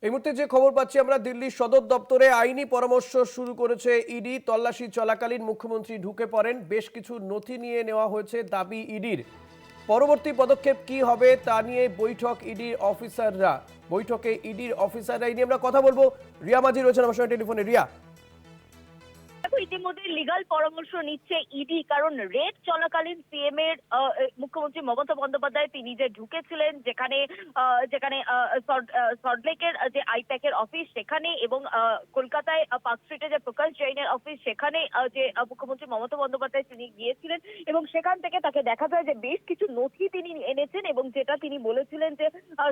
এই মুহূর্তে যে খবর পাচ্ছি আমরা, দিল্লির সদর দপ্তরে আইনি পরামর্শ শুরু করেছে ইডি। তল্লাশি চলাকালীন মুখ্যমন্ত্রী ঢুকে পড়েন, বেশ কিছু নথি নিয়ে নেওয়া হয়েছে দাবি ইডির। পরবর্তী পদক্ষেপ কি হবে তা নিয়ে বৈঠক ইডির অফিসাররা। বৈঠকে ইডির অফিসাররা এই নিয়ে আমরা কথা বলবো। রিয়া মাঝি রয়েছেন আমার সঙ্গে টেলিফোনে। রিয়া, ইতিমধ্যে লিগাল পরামর্শ নিচ্ছে ইডি, কারণ রেড চলাকালীন সিএম এর মুখ্যমন্ত্রী মমতা বন্দ্যোপাধ্যায় তিনি যে ঢুকেছিলেন যেখানে যেখানে সল্টলেকের যে আইপ্যাকের অফিস সেখানে এবং কলকাতায় পার্ক স্ট্রিটে যে প্রকাশ জৈনের অফিস সেখানে যে মুখ্যমন্ত্রী মমতা বন্দ্যোপাধ্যায় তিনি গিয়েছিলেন এবং সেখান থেকে তাকে দেখা যায় যে বেশ কিছু নথি তিনি এনেছেন এবং যেটা তিনি বলেছিলেন যে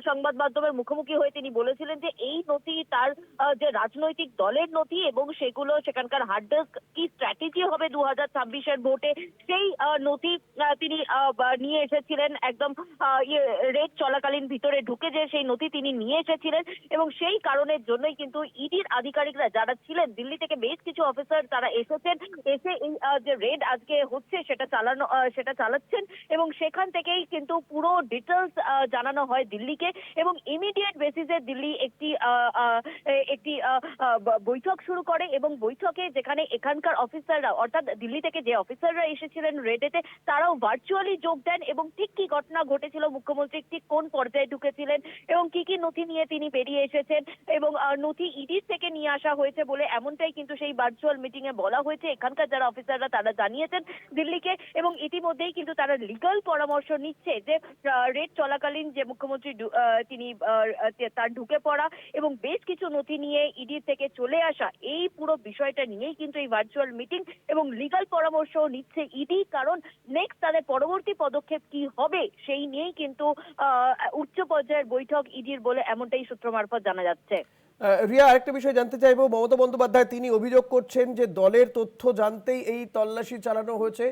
সংবাদ মাধ্যমের মুখোমুখি হয়ে তিনি বলেছিলেন যে এই নথি তার যে রাজনৈতিক দলের নথি এবং সেগুলো সেখানকার হার্ড ডিস্ক কি স্ট্র্যাটেজি হবে 2026-এর ভোটে সেই নথি তিনি নিয়ে এসেছিলেন। একদম রেড চলাকালীন ভিতরে ঢুকে যে সেই নথি তিনি নিয়ে এসেছিলেন এবং সেই কারণের জন্যই কিন্তু ইডির আধিকারিকরা যারা ছিলেন দিল্লি থেকে বেশ কিছু অফিসার তারা এসেছেন, এসে এই যে রেড আজকে হচ্ছে সেটা চালাচ্ছেন এবং সেখান থেকেই কিন্তু পুরো ডিটেলস জানানো হয় দিল্লিকে এবং ইমিডিয়েট বেসিসে দিল্লি একটি একটি বৈঠক শুরু করে এবং বৈঠকে যেখানে এখানকার অফিসাররা অর্থাৎ দিল্লি থেকে যে অফিসাররা এসেছিলেন রেডেতে তারাও ভার্চুয়ালি যোগ দেন এবং ঠিক কি ঘটনা ঘটেছিল, মুখ্যমন্ত্রী ঠিক কোন পর্যায়ে ঢুকেছিলেন এবং কি কি নথি নিয়ে তিনি বেরিয়ে এসেছেন এবং নথি ইডির থেকে নিয়ে আসা হয়েছে বলে এমনটাই কিন্তু সেই ভার্চুয়াল মিটিং এ বলা হয়েছে। এখানকার যারা অফিসাররা তারা জানিয়েছেন দিল্লিকে এবং ইতিমধ্যেই কিন্তু তারা লিগাল পরামর্শ নিচ্ছে যে রেড চলাকালীন যে মুখ্যমন্ত্রী তিনি তার ঢুকে পড়া এবং বেশ কিছু নথি নিয়ে ইডি থেকে চলে আসা, এই পুরো বিষয়টা নিয়েই কিন্তু এই ভার্চুয়াল মিটিং এবং লিগাল পরামর্শ নিচ্ছে ইডি, কারণ নেক্সট তাদের পরবর্তী পদক্ষেপ কি হবে সেই নিয়েই কিন্তু উচ্চ পর্যায়ের বৈঠক ইডির বলে এমনটাই সূত্র মারফত জানা যাচ্ছে। রিয়া, আরেকটা বিষয় জানতে চাইবো। মমতা বন্দ্যোপাধ্যায় তিনি অভিযোগ করছেন যে দলের তথ্য জানতেই এই তল্লাশি চালানো হয়েছে।